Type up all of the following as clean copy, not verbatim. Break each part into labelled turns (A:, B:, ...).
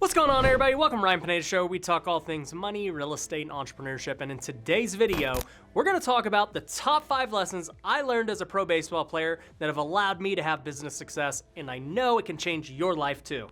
A: What's going on, everybody? Welcome to Ryan Pineda Show. We talk all things money, real estate, and entrepreneurship. And in today's video, we're going to talk about the top 5 lessons I learned as a pro baseball player that have allowed me to have business success. And I know it can change your life too.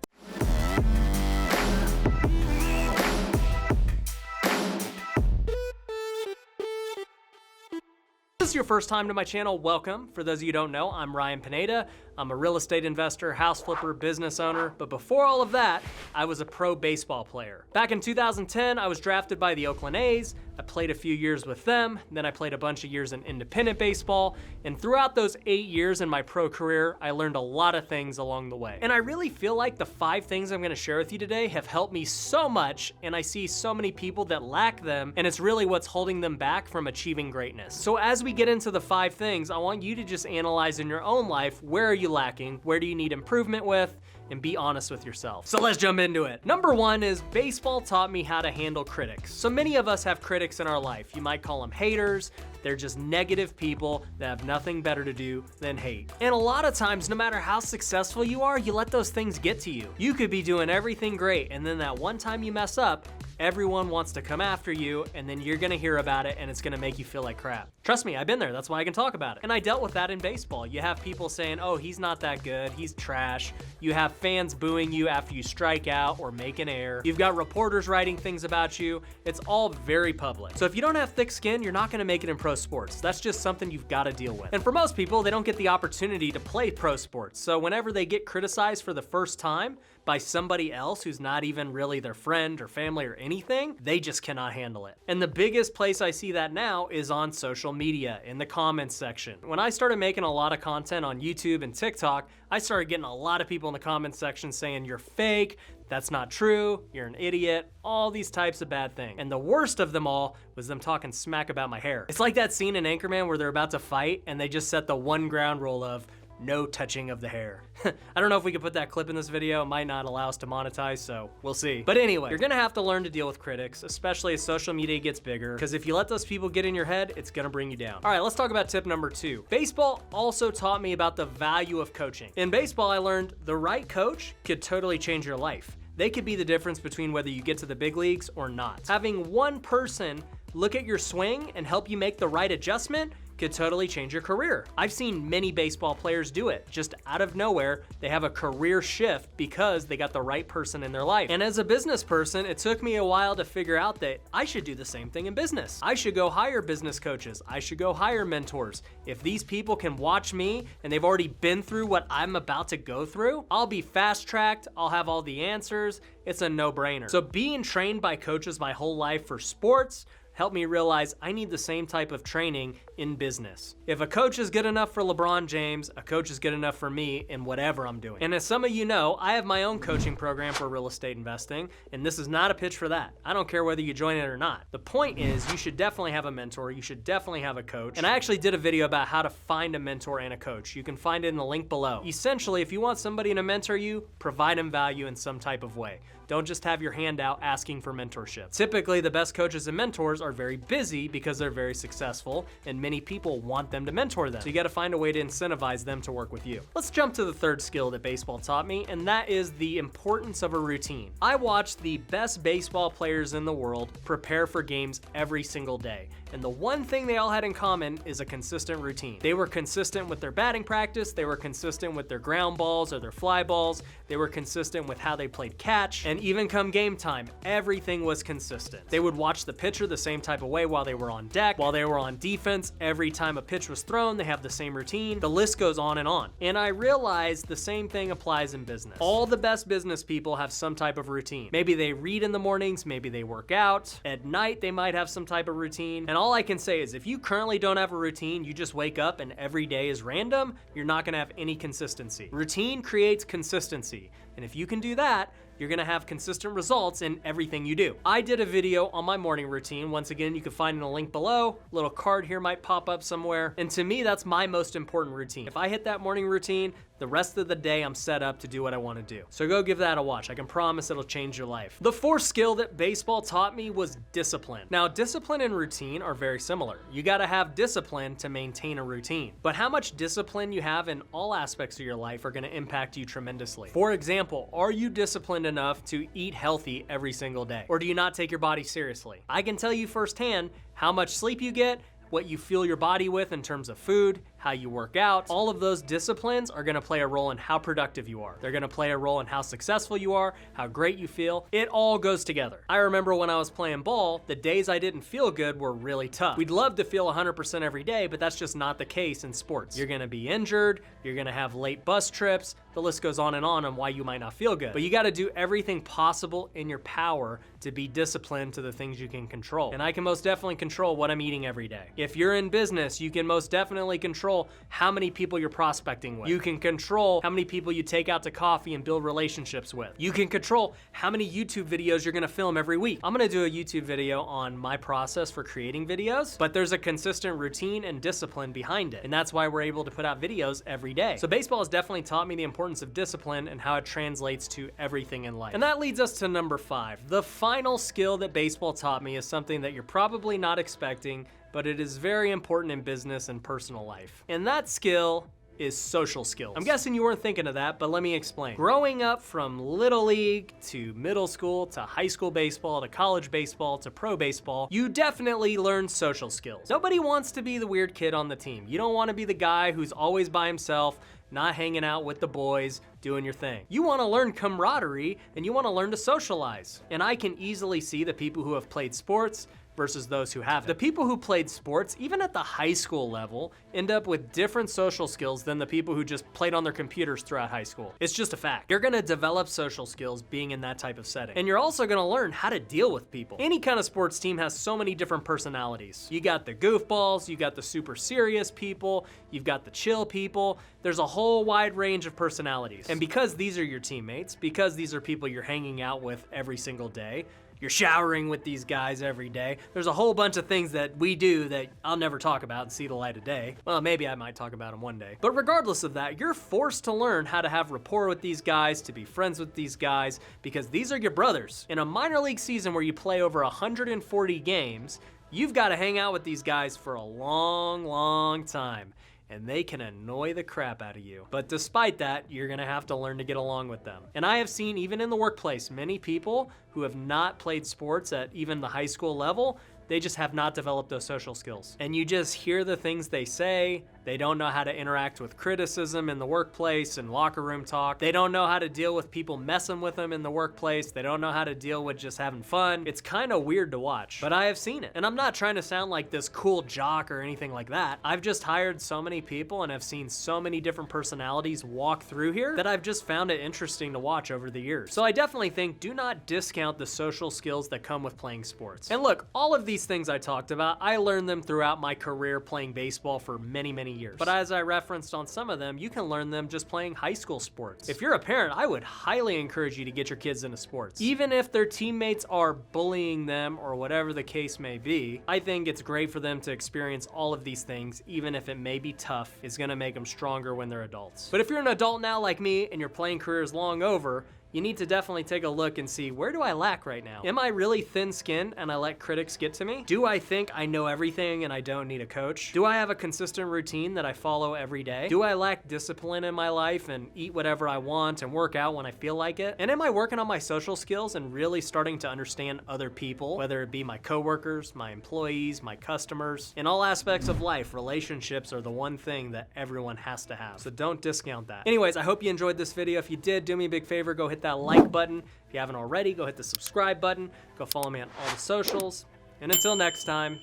A: If this is your first time to my channel, welcome. For those of you who don't know, I'm Ryan Pineda. I'm a real estate investor, house flipper, business owner, but before all of that, I was a pro baseball player. Back in 2010, I was drafted by the Oakland A's. I played a few years with them, then I played a bunch of years in independent baseball, and throughout those 8 years in my pro career, I learned a lot of things along the way. And I really feel like the 5 things I'm gonna share with you today have helped me so much, and I see so many people that lack them, and it's really what's holding them back from achieving greatness. So as we get into the 5 things, I want you to just analyze in your own life, where are you lacking? Where do you need improvement with? And be honest with yourself. So let's jump into it. Number 1 is baseball taught me how to handle critics. So many of us have critics in our life. You might call them haters. They're just negative people that have nothing better to do than hate. And a lot of times, no matter how successful you are, you let those things get to you. You could be doing everything great, and then that one time you mess up, everyone wants to come after you, and then you're gonna hear about it, and it's gonna make you feel like crap. Trust me, I've been there. That's why I can talk about it. And I dealt with that in baseball. You have people saying, oh, he's not that good, he's trash. You have fans booing you after you strike out or make an error. You've got reporters writing things about you. It's all very public. So if you don't have thick skin, you're not gonna make it in pro sports. That's just something you've gotta deal with. And for most people, they don't get the opportunity to play pro sports. So whenever they get criticized for the first time by somebody else who's not even really their friend or family or anything, they just cannot handle it. And the biggest place I see that now is on social media, in the comments section. When I started making a lot of content on YouTube and TikTok, I started getting a lot of people in the comments section saying, you're fake, that's not true, you're an idiot, all these types of bad things. And the worst of them all was them talking smack about my hair. It's like that scene in Anchorman where they're about to fight and they just set the one ground rule of no touching of the hair. I don't know if we could put that clip in this video. It might not allow us to monetize, so we'll see. But anyway, you're gonna have to learn to deal with critics, especially as social media gets bigger, because if you let those people get in your head, it's gonna bring you down. All right, let's talk about tip number 2. Baseball also taught me about the value of coaching. In baseball, I learned the right coach could totally change your life. They could be the difference between whether you get to the big leagues or not. Having one person look at your swing and help you make the right adjustment could totally change your career. I've seen many baseball players do it. Just out of nowhere, they have a career shift because they got the right person in their life. And as a business person, it took me a while to figure out that I should do the same thing in business. I should go hire business coaches. I should go hire mentors. If these people can watch me and they've already been through what I'm about to go through, I'll be fast-tracked, I'll have all the answers. It's a no-brainer. So being trained by coaches my whole life for sports helped me realize I need the same type of training in business. If a coach is good enough for LeBron James, a coach is good enough for me in whatever I'm doing. And as some of you know, I have my own coaching program for real estate investing, and this is not a pitch for that. I don't care whether you join it or not. The point is, you should definitely have a mentor, you should definitely have a coach. And I actually did a video about how to find a mentor and a coach. You can find it in the link below. Essentially, if you want somebody to mentor you, provide them value in some type of way. Don't just have your hand out asking for mentorship. Typically, the best coaches and mentors are very busy because they're very successful, and many people want them to mentor them. So you gotta find a way to incentivize them to work with you. Let's jump to the 3rd skill that baseball taught me, and that is the importance of a routine. I watched the best baseball players in the world prepare for games every single day. And the one thing they all had in common is a consistent routine. They were consistent with their batting practice, they were consistent with their ground balls or their fly balls, they were consistent with how they played catch, and even come game time, everything was consistent. They would watch the pitcher the same type of way while they were on deck, while they were on defense. Every time a pitch was thrown, they have the same routine. The list goes on and on. And I realized the same thing applies in business. All the best business people have some type of routine. Maybe they read in the mornings, maybe they work out. At night, they might have some type of routine. And all I can say is if you currently don't have a routine, you just wake up and every day is random, you're not gonna have any consistency. Routine creates consistency. And if you can do that, you're gonna have consistent results in everything you do. I did a video on my morning routine. Once again, you can find in a link below. A little card here might pop up somewhere. And to me, that's my most important routine. If I hit that morning routine, the rest of the day I'm set up to do what I want to do. So go give that a watch. I can promise it'll change your life. The fourth skill that baseball taught me was discipline. Now, discipline and routine are very similar. You gotta have discipline to maintain a routine. But how much discipline you have in all aspects of your life are gonna impact you tremendously. For example, are you disciplined enough to eat healthy every single day? Or do you not take your body seriously? I can tell you firsthand how much sleep you get, what you fuel your body with in terms of food, how you work out. All of those disciplines are gonna play a role in how productive you are. They're gonna play a role in how successful you are, how great you feel. It all goes together. I remember when I was playing ball, the days I didn't feel good were really tough. We'd love to feel 100% every day, but that's just not the case in sports. You're gonna be injured, you're gonna have late bus trips, the list goes on why you might not feel good. But you gotta do everything possible in your power to be disciplined to the things you can control. And I can most definitely control what I'm eating every day. If you're in business, you can most definitely control how many people you're prospecting with. You can control how many people you take out to coffee and build relationships with. You can control how many YouTube videos you're gonna film every week. I'm gonna do a YouTube video on my process for creating videos, but there's a consistent routine and discipline behind it. And that's why we're able to put out videos every day. So baseball has definitely taught me the importance of discipline and how it translates to everything in life. And that leads us to number 5. The final skill that baseball taught me is something that you're probably not expecting, but it is very important in business and personal life. And that skill is social skills. I'm guessing you weren't thinking of that, but let me explain. Growing up from little league to middle school to high school baseball to college baseball to pro baseball, you definitely learn social skills. Nobody wants to be the weird kid on the team. You don't want to be the guy who's always by himself, not hanging out with the boys, doing your thing. You wanna learn camaraderie and you wanna learn to socialize. And I can easily see the people who have played sports versus those who haven't. The people who played sports, even at the high school level, end up with different social skills than the people who just played on their computers throughout high school. It's just a fact. You're gonna develop social skills being in that type of setting. And you're also gonna learn how to deal with people. Any kind of sports team has so many different personalities. You got the goofballs, you got the super serious people, you've got the chill people. There's a whole wide range of personalities. And because these are your teammates, because these are people you're hanging out with every single day, you're showering with these guys every day. There's a whole bunch of things that we do that I'll never talk about and see the light of day. Well, maybe I might talk about them one day. But regardless of that, you're forced to learn how to have rapport with these guys, to be friends with these guys, because these are your brothers. In a minor league season where you play over 140 games, you've got to hang out with these guys for a long, long time. And they can annoy the crap out of you. But despite that, you're gonna have to learn to get along with them. And I have seen, even in the workplace, many people who have not played sports at even the high school level, they just have not developed those social skills. And you just hear the things they say. They don't know how to interact with criticism in the workplace and locker room talk. They don't know how to deal with people messing with them in the workplace. They don't know how to deal with just having fun. It's kind of weird to watch, but I have seen it. And I'm not trying to sound like this cool jock or anything like that. I've just hired so many people and have seen so many different personalities walk through here that I've just found it interesting to watch over the years. So I definitely think do not discount the social skills that come with playing sports. And look, all of these things I talked about, I learned them throughout my career playing baseball for many, many years. But as I referenced on some of them, you can learn them just playing high school sports. If you're a parent, I would highly encourage you to get your kids into sports. Even if their teammates are bullying them or whatever the case may be, I think it's great for them to experience all of these things, even if it may be tough. It's gonna make them stronger when they're adults. But if you're an adult now like me and your playing career is long over, you need to definitely take a look and see, where do I lack right now? Am I really thin-skinned and I let critics get to me? Do I think I know everything and I don't need a coach? Do I have a consistent routine that I follow every day? Do I lack discipline in my life and eat whatever I want and work out when I feel like it? And am I working on my social skills and really starting to understand other people, whether it be my coworkers, my employees, my customers? In all aspects of life, relationships are the one thing that everyone has to have. So don't discount that. Anyways, I hope you enjoyed this video. If you did, do me a big favor, go hit that like button. If you haven't already, go hit the subscribe button. Go follow me on all the socials. And until next time,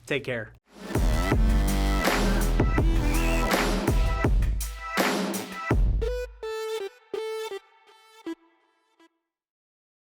A: take care.